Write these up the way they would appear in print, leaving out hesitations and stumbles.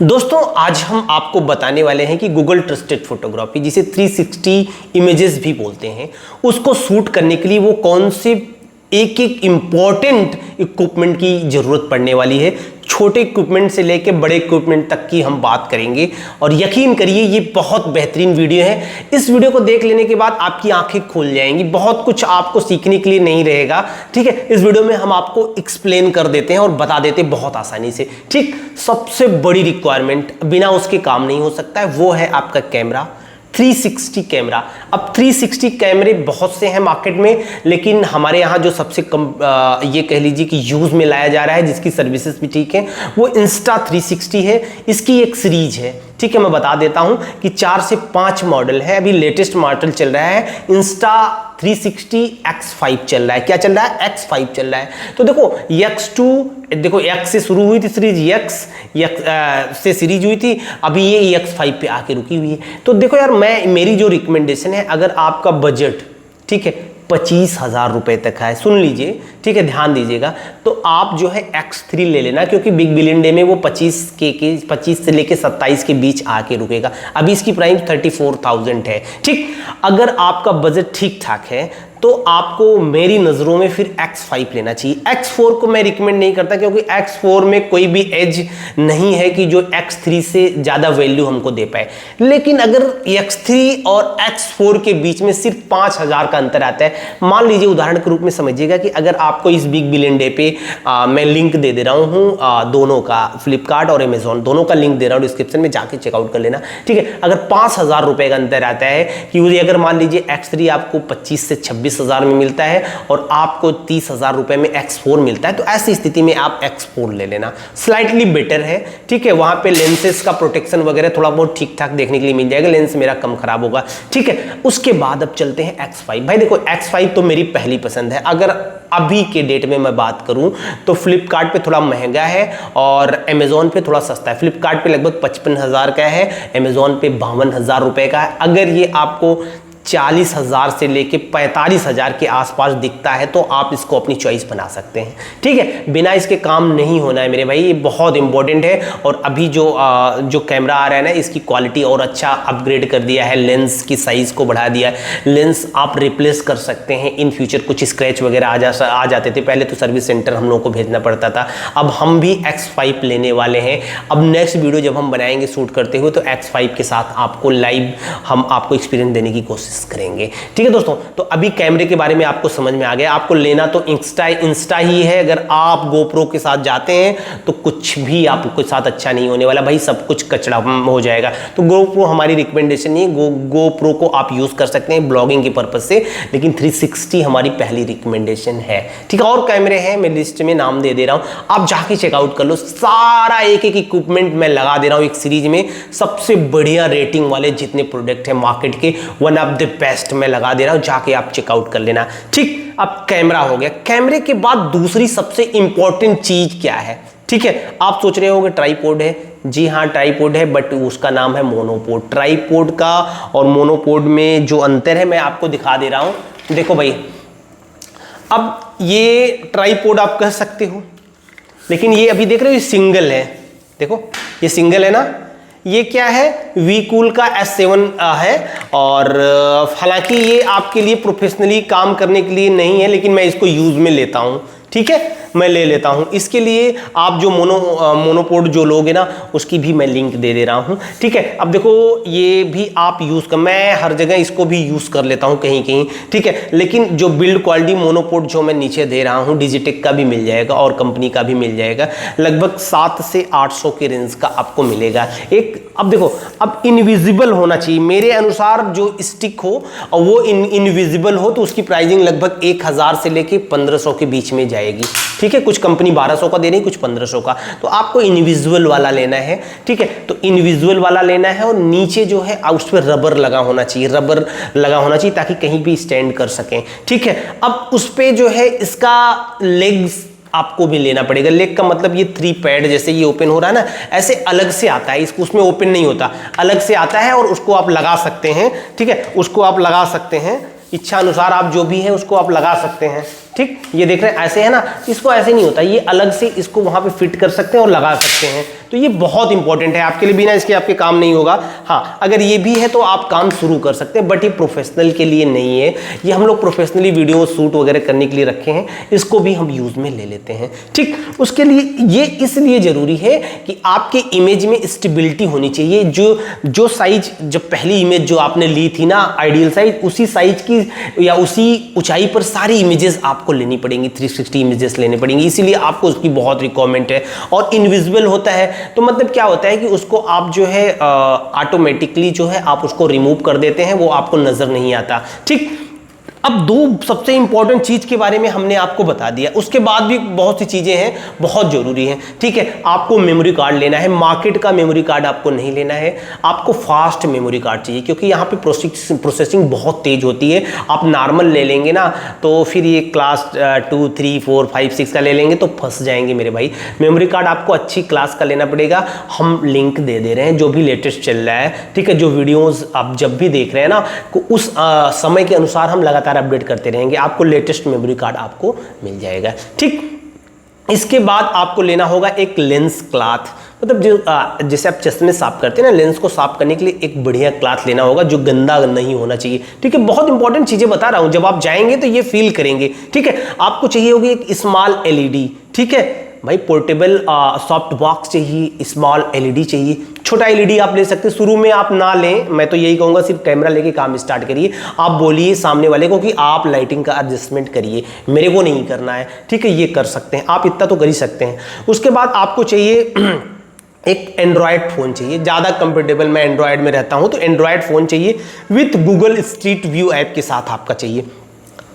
दोस्तों आज हम आपको बताने वाले हैं कि गूगल ट्रस्टेड फोटोग्राफी जिसे 360 इमेजेस भी बोलते हैं, उसको शूट करने के लिए वो कौन से एक एक इम्पॉर्टेंट इक्विपमेंट की जरूरत पड़ने वाली है। छोटे इक्विपमेंट से लेकर बड़े इक्विपमेंट तक की हम बात करेंगे और यकीन करिए ये बहुत बेहतरीन वीडियो है। इस वीडियो को देख लेने के बाद आपकी आंखें खुल जाएंगी, बहुत कुछ आपको सीखने के लिए नहीं रहेगा। ठीक है, इस वीडियो में हम आपको एक्सप्लेन कर देते हैं और बता देते हैं बहुत आसानी से। ठीक, सबसे बड़ी रिक्वायरमेंट बिना उसके काम नहीं हो सकता है, वो है आपका कैमरा, 360 कैमरा। अब 360 कैमरे बहुत से हैं मार्केट में, लेकिन हमारे यहाँ जो सबसे कम ये कह लीजिए कि यूज में लाया जा रहा है, जिसकी सर्विसेज भी ठीक है, वो Insta360 है। इसकी एक सीरीज है। ठीक है, मैं बता देता हूं कि 4 से 5 मॉडल है। अभी लेटेस्ट मॉडल चल रहा है Insta360 X5 चल रहा है। क्या चल रहा है? X5 चल रहा है। तो देखो X2, देखो X से शुरू हुई थी सीरीज, X से सीरीज हुई थी, अभी ये X5 पे आके रुकी हुई है। तो देखो यार, मेरी जो रिकमेंडेशन है, अगर आपका बजट ठीक है 25,000 रुपए तक है, सुन लीजिए, ठीक है, ध्यान दीजिएगा, तो आप जो है X3 ले लेना, क्योंकि बिग बिलियन डे में वो 25 से लेके 27 के बीच आके रुकेगा। अभी इसकी प्राइस 34,000 है। ठीक, अगर आपका बजट ठीक ठाक है तो आपको मेरी नज़रों में फिर X5 लेना चाहिए। X4 को मैं रिकमेंड नहीं करता, क्योंकि X4 में कोई भी एज नहीं है कि जो X3 से ज़्यादा वैल्यू हमको दे पाए। लेकिन अगर X3 और X4 के बीच में सिर्फ 5,000 का अंतर आता है, मान लीजिए उदाहरण के रूप में समझिएगा कि अगर आपको इस बिग बिलियन डे पे मैं लिंक दे दे रहा हूँ दोनों का, फ्लिपकार्ट और अमेजोन दोनों का लिंक दे रहा हूँ डिस्क्रिप्शन में, जाके चेकआउट कर लेना। ठीक है, अगर 5,000 रुपये का अंतर आता है कि अगर मान लीजिए X3 आपको 25 से 26,000 में मिलता है और आपको 30,000 रुपए में X4 मिलता है, तो ऐसी स्थिति में आप X4 ले लेना, स्लाइटली बेटर है। ठीक है, वहां पे लेंसेज का प्रोटेक्शन वगैरह थोड़ा बहुत ठीक ठाक देखने के लिए मिल जाएगा, लेंस मेरा कम खराब होगा। ठीक है, उसके बाद अब चलते हैं X5। भाई देखो, X5 तो मेरी पहली पसंद है। अगर अभी के डेट में मैं बात करूं तो फ्लिपकार्ट पे थोड़ा महंगा है और अमेजोन पे थोड़ा सस्ता है। फ्लिपकार्ट पे लगभग 55,000 का है, अमेजोन पे 52,000 रुपए का है। अगर ये आपको 40,000 से लेके 45,000 के आसपास दिखता है तो आप इसको अपनी चॉइस बना सकते हैं। ठीक है, बिना इसके काम नहीं होना है मेरे भाई, ये बहुत इंपॉर्टेंट है। और अभी जो कैमरा आ रहा है ना, इसकी क्वालिटी और अच्छा अपग्रेड कर दिया है, लेंस की साइज को बढ़ा दिया है, लेंस आप रिप्लेस कर सकते हैं इन फ्यूचर। कुछ स्क्रैच वगैरह आ जाते थे, पहले तो सर्विस सेंटर हम लोगों को भेजना पड़ता था, अब हम भी X5 लेने वाले हैं। अब नेक्स्ट वीडियो जब हम बनाएंगे शूट करते हुए, तो X5 के साथ आपको लाइव हम आपको एक्सपीरियंस देने की कोशिश करेंगे। ठीक है दोस्तों, तो अभी कैमरे के बारे में आपको समझ में आ गया। आपको लेना तो इंस्टा ही है। अगर आप गोप्रो के साथ जाते हैं तो कुछ भी आपके साथ अच्छा नहीं होने वाला भाई, सब कुछ कचड़ा हो जाएगा। तो गोप्रो हमारी रिकमेंडेशन नहीं है, गोप्रो को आप यूज कर सकते हैं ब्लॉगिंग के पर्पज से, लेकिन 360 हमारी पहली रिकमेंडेशन है। ठीक है, और कैमरे हैं, मैं लिस्ट में नाम दे रहा हूं, आप जाके चेकआउट कर लो। सारा एक एक इक्विपमेंट मैं लगा दे रहा हूं एक सीरीज में, सबसे बढ़िया रेटिंग वाले जितने प्रोडक्ट है मार्केट के, वन ऑफ द बेस्ट मैं लगा दे रहा हूं, जाके आप चेकआउट कर लेना। ठीक, अब कैमरा हो गया। कैमरे के बाद दूसरी सबसे इंपॉर्टेंट चीज क्या है? ठीक है, आप सोच रहे होंगे ट्राइपॉड है। जी हाँ, ट्राइपॉड है, बट उसका नाम है मोनोपोड। ट्राइपॉड का और मोनोपोड में जो अंतर है मैं आपको दिखा दे रहा हूं। देखो भाई, अब ये ट्राइपॉड आप कह सकते हो, लेकिन ये अभी देख रहे हो ये सिंगल है। देखो ये सिंगल है ना, ये क्या है? वीकूल का S7 है। और हालांकि ये आपके लिए प्रोफेशनली काम करने के लिए नहीं है, लेकिन मैं इसको यूज में लेता हूं। ठीक है, मैं ले लेता हूं। इसके लिए आप जो मोनोपोड जो लोगे ना, उसकी भी मैं लिंक दे दे रहा हूं। ठीक है, अब देखो ये भी आप यूज कर, मैं हर जगह इसको भी यूज कर लेता हूं कहीं कहीं। ठीक है, लेकिन जो बिल्ड क्वालिटी मोनोपोड जो मैं नीचे दे रहा हूं, डिजिटेक का भी मिल जाएगा और कंपनी का भी मिल जाएगा, लगभग 700 से 800 के रेंज का आपको मिलेगा एक। अब देखो, अब इनविजिबल होना चाहिए मेरे अनुसार, जो स्टिक हो और वो इनविजिबल हो, तो उसकी प्राइसिंग लगभग 1,000 से लेके 1,500 के बीच में जाएगी। ठीक है, कुछ कंपनी 1,200 का दे रही, कुछ 1,500 का, तो आपको इनविजुअल वाला लेना है। ठीक है, तो इनविजुअल वाला लेना है और नीचे जो है उस पर रबर लगा होना चाहिए, रबर लगा होना चाहिए ताकि कहीं भी स्टैंड कर सकें। ठीक है, अब उस पे जो है इसका लेग्स आपको भी लेना पड़ेगा। लेग का मतलब ये 3 पैड जैसे ये ओपन हो रहा है ना, ऐसे अलग से आता है, इसको उसमें ओपन नहीं होता, अलग से आता है और उसको आप लगा सकते हैं। ठीक है, उसको आप लगा सकते हैं, इच्छा अनुसार आप जो भी है उसको आप लगा सकते हैं। ठीक, ये देख रहे हैं ऐसे है ना, इसको ऐसे नहीं होता, ये अलग से इसको वहां पे फिट कर सकते हैं और लगा सकते हैं। तो ये बहुत इंपॉर्टेंट है आपके लिए, बिना इसके आपके काम नहीं होगा। हाँ, अगर ये भी है तो आप काम शुरू कर सकते हैं, बट ये प्रोफेशनल के लिए नहीं है, ये हम लोग प्रोफेशनली वीडियो शूट वगैरह करने के लिए रखे हैं, इसको भी हम यूज में ले लेते हैं। ठीक, उसके लिए ये इसलिए जरूरी है कि आपके इमेज में स्टेबिलिटी होनी चाहिए। जो साइज, जब पहली इमेज जो आपने ली थी ना आइडियल साइज, उसी साइज की या उसी ऊंचाई पर सारी इमेजेस आपको लेनी पड़ेंगी, 360 इमेजेस लेनी पड़ेंगी, इसीलिए आपको उसकी बहुत रिक्वायरमेंट है। और इनविजिबल होता है तो मतलब क्या होता है कि उसको आप जो है ऑटोमेटिकली जो है आप उसको रिमूव कर देते हैं, वो आपको नजर नहीं आता। ठीक, अब दो सबसे इंपॉर्टेंट चीज के बारे में हमने आपको बता दिया, उसके बाद भी बहुत सी चीजें हैं बहुत जरूरी हैं। ठीक है, आपको मेमोरी कार्ड लेना है, मार्केट का मेमोरी कार्ड आपको नहीं लेना है, आपको फास्ट मेमोरी कार्ड चाहिए, क्योंकि यहाँ पे प्रोसेसिंग बहुत तेज होती है। आप नॉर्मल ले लेंगे ना तो फिर ये क्लास 2, 3, 4, 5, 6 का ले लेंगे तो फंस जाएंगे मेरे भाई। मेमोरी कार्ड आपको अच्छी क्लास का लेना पड़ेगा। हम लिंक दे रहे हैं जो भी लेटेस्ट चल रहा है, ठीक है, जो वीडियोज आप जब भी देख रहे हैं ना, उस समय के अनुसार हम लगातार अपडेट करते रहेंगे, आपको लेटेस्ट मेमोरी कार्ड आपको मिल जाएगा। ठीक, इसके बाद आपको लेना होगा एक लेंस क्लॉथ, मतलब जो जैसे आप चश्मे साफ करते हैं ना, लेंस को साफ करने के लिए एक बढ़िया क्लॉथ लेना होगा जो गंदा नहीं होना चाहिए। ठीक है, बहुत इंपॉर्टेंट चीजें बता रहा हूं, जब आप जाएंगे तो ये फील करेंगे। ठीक है, आपको चाहिए होगी एक स्मॉल एलईडी। ठीक है भाई, पोर्टेबल सॉफ्ट बॉक्स चाहिए, स्मॉल एलईडी चाहिए, छोटा एलईडी आप ले सकते हैं। शुरू में आप ना लें, मैं तो यही कहूंगा सिर्फ कैमरा लेके काम स्टार्ट करिए। आप बोलिए सामने वाले को कि आप लाइटिंग का एडजस्टमेंट करिए, मेरे को नहीं करना है। ठीक है, ये कर सकते हैं आप, इतना तो कर ही सकते हैं। उसके बाद आपको चाहिए एक एंड्रॉयड फ़ोन चाहिए, ज़्यादा कंफर्टेबल, मैं एंड्रॉयड में रहता हूँ तो एंड्रॉयड फ़ोन चाहिए with Google street view app के साथ आपका चाहिए।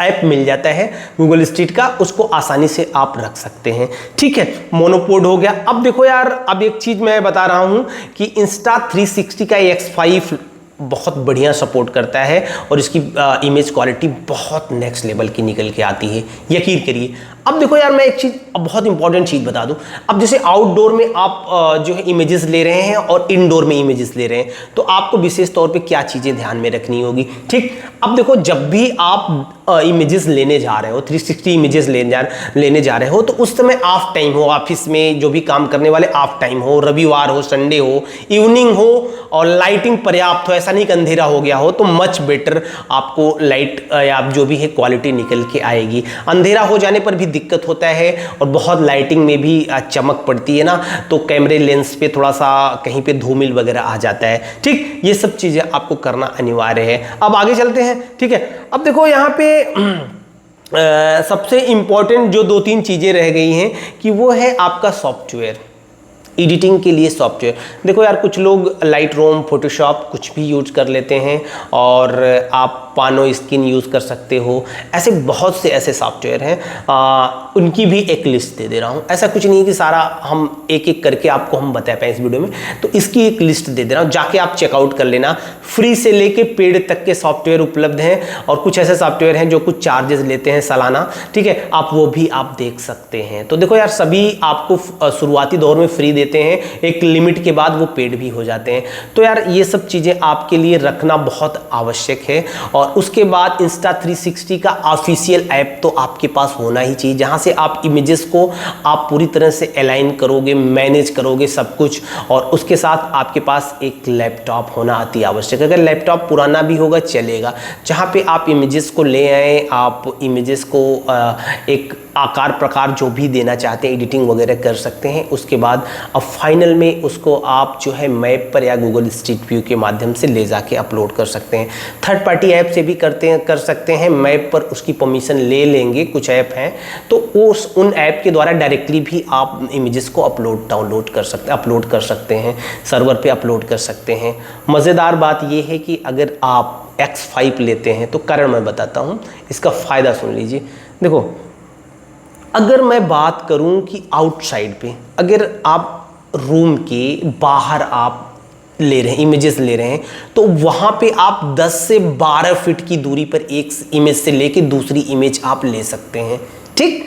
ऐप मिल जाता है गूगल स्ट्रीट का, उसको आसानी से आप रख सकते हैं। ठीक है, मोनोपोड हो गया। अब देखो यार, अब एक चीज़ मैं बता रहा हूँ कि इंस्टा 360 का X5 बहुत बढ़िया सपोर्ट करता है और इसकी इमेज क्वालिटी बहुत नेक्स्ट लेवल की निकल के आती है, यकीन करिए। अब देखो यार, मैं एक चीज़, बहुत इंपॉर्टेंट चीज़ बता दूं। अब जैसे आउटडोर में आप जो है इमेजेस ले रहे हैं और इनडोर में इमेजेस ले रहे हैं, तो आपको विशेष तौर पे क्या चीज़ें ध्यान में रखनी होगी। ठीक, अब देखो, जब भी आप इमेजेस लेने जा रहे हो, 360 इमेजेस लेने जा रहे हो, तो उस समय ऑफ टाइम हो, ऑफिस में जो भी काम करने वाले ऑफ टाइम हो, रविवार हो, संडे हो, इवनिंग हो और लाइटिंग पर्याप्त हो, ऐसा नहीं कि अंधेरा हो गया हो, तो मच बेटर आपको लाइट या जो भी है क्वालिटी निकल के आएगी। अंधेरा हो जाने पर भी दिक्कत होता है और बहुत लाइटिंग में भी चमक पड़ती है ना, तो कैमरे लेंस पे थोड़ा सा कहीं पे धूमिल वगैरह आ जाता है। ठीक, ये सब चीज़ें आपको करना अनिवार्य है। अब आगे चलते हैं। ठीक है, अब देखो यहाँ पे सबसे इंपॉर्टेंट जो 2-3 चीज़ें रह गई हैं कि वो है आपका सॉफ्टवेयर, एडिटिंग के लिए सॉफ्टवेयर। देखो यार, कुछ लोग लाइट रूम, फोटोशॉप कुछ भी यूज कर लेते हैं और आप पानो स्किन यूज़ कर सकते हो, ऐसे बहुत से ऐसे सॉफ्टवेयर हैं। उनकी भी एक लिस्ट दे रहा हूँ। ऐसा कुछ नहीं है कि सारा हम एक एक करके आपको हम बता पाएँ इस वीडियो में, तो इसकी एक लिस्ट दे रहा हूँ, जाके आप चेकआउट कर लेना। फ्री से लेके पेड तक के सॉफ्टवेयर उपलब्ध हैं और कुछ ऐसे सॉफ्टवेयर हैं जो कुछ चार्जेस लेते हैं सालाना। ठीक है, आप वो भी आप देख सकते हैं। तो देखो यार, सभी आपको शुरुआती दौर में फ्री देते हैं, एक लिमिट के बाद वो पेड भी हो जाते हैं। तो यार, ये सब चीज़ें आपके लिए रखना बहुत आवश्यक है। और उसके बाद इंस्टा 360 का ऑफिशियल ऐप तो आपके पास होना ही चाहिए, जहां से आप इमेजेस को आप पूरी तरह से अलाइन करोगे, मैनेज करोगे सब कुछ। और उसके साथ आपके पास एक लैपटॉप होना अति आवश्यक है। अगर लैपटॉप पुराना भी होगा चलेगा, जहां पे आप इमेजेस को ले आए, आप इमेजेस को एक आकार प्रकार जो भी देना चाहते हैं, एडिटिंग वगैरह कर सकते हैं। उसके बाद अब फाइनल में उसको आप जो है मैप पर या गूगल स्ट्रीट व्यू के माध्यम से ले जाके अपलोड कर सकते हैं। थर्ड पार्टी ऐप से भी कर सकते हैं। मैप पर उसकी परमिशन ले लेंगे, कुछ ऐप हैं तो उन ऐप के द्वारा डायरेक्टली भी आप इमेजेस को अपलोड कर सकते हैं, सर्वर पे अपलोड कर सकते हैं। मज़ेदार बात यह है कि अगर आप X5 लेते हैं तो कारण मैं बताता हूँ, इसका फ़ायदा सुन लीजिए। देखो, अगर मैं बात करूं कि आउटसाइड पे, अगर आप रूम के बाहर आप ले रहे हैं, इमेजेस ले रहे हैं, तो वहां पे आप 10 से 12 फीट की दूरी पर एक इमेज से लेके दूसरी इमेज आप ले सकते हैं। ठीक,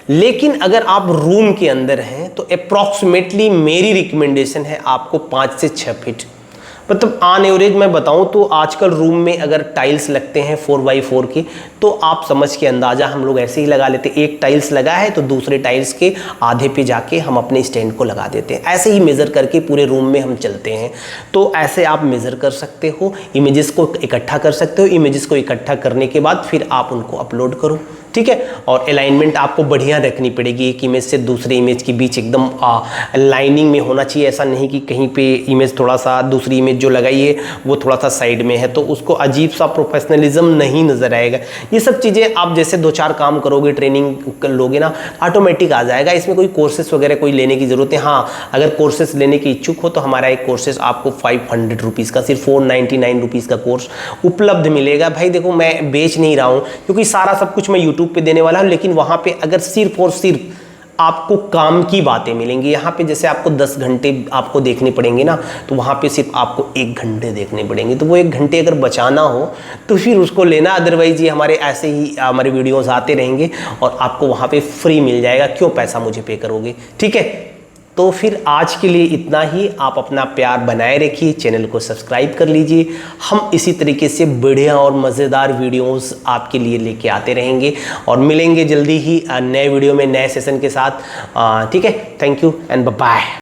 लेकिन अगर आप रूम के अंदर हैं तो अप्रॉक्सीमेटली मेरी रिकमेंडेशन है आपको 5 से 6 फीट, मतलब ऑन एवरेज मैं बताऊं तो आजकल रूम में अगर टाइल्स लगते हैं 4x4 की, तो आप समझ के अंदाजा हम लोग ऐसे ही लगा लेते, एक टाइल्स लगा है तो दूसरे टाइल्स के आधे पे जाके हम अपने स्टैंड को लगा देते हैं। ऐसे ही मेज़र करके पूरे रूम में हम चलते हैं। तो ऐसे आप मेज़र कर सकते हो, इमेजेस को इकट्ठा कर सकते हो। इमेजेस को इकट्ठा करने के बाद फिर आप उनको अपलोड करो, ठीक है। और अलाइनमेंट आपको बढ़िया रखनी पड़ेगी, एक इमेज से दूसरे इमेज के बीच एकदम लाइनिंग में होना चाहिए। ऐसा नहीं कि कहीं पे इमेज थोड़ा सा, दूसरी इमेज जो लगाई है वो थोड़ा सा साइड में है तो उसको अजीब सा प्रोफेशनलिज्म नहीं नज़र आएगा। ये सब चीज़ें आप जैसे 2-4 काम करोगे, ट्रेनिंग कर लोगे ना, ऑटोमेटिक आ जाएगा। इसमें कोई कोर्सेस वगैरह कोई लेने की ज़रूरत है। हाँ, अगर कोर्सेस लेने की इच्छुक हो तो हमारा एक कोर्सेस आपको 500 रुपीज़ का, सिर्फ 499 रुपीज़ का कोर्स उपलब्ध मिलेगा। भाई देखो, मैं बेच नहीं रहा हूँ क्योंकि सारा सब कुछ मैं यूट्यूब पे देने वाला हूँ, लेकिन वहाँ पे अगर सिर्फ और सिर्फ आपको काम की बातें मिलेंगी। यहाँ पे जैसे आपको 10 घंटे आपको देखने पड़ेंगे ना, तो वहाँ पे सिर्फ आपको 1 घंटे देखने पड़ेंगे। तो वो 1 घंटे अगर बचाना हो तो फिर उसको लेना, अदरवाइज ये हमारे ऐसे ही हमारे वीडियोस आते रहेंगे और आपको वहाँ पे फ्री मिल जाएगा। क्यों पैसा मुझे पे करोगे, ठीक है। तो फिर आज के लिए इतना ही। आप अपना प्यार बनाए रखिए, चैनल को सब्सक्राइब कर लीजिए। हम इसी तरीके से बढ़िया और मज़ेदार वीडियोस आपके लिए लेके आते रहेंगे और मिलेंगे जल्दी ही नए वीडियो में, नए सेशन के साथ, ठीक है। Thank you and bye bye.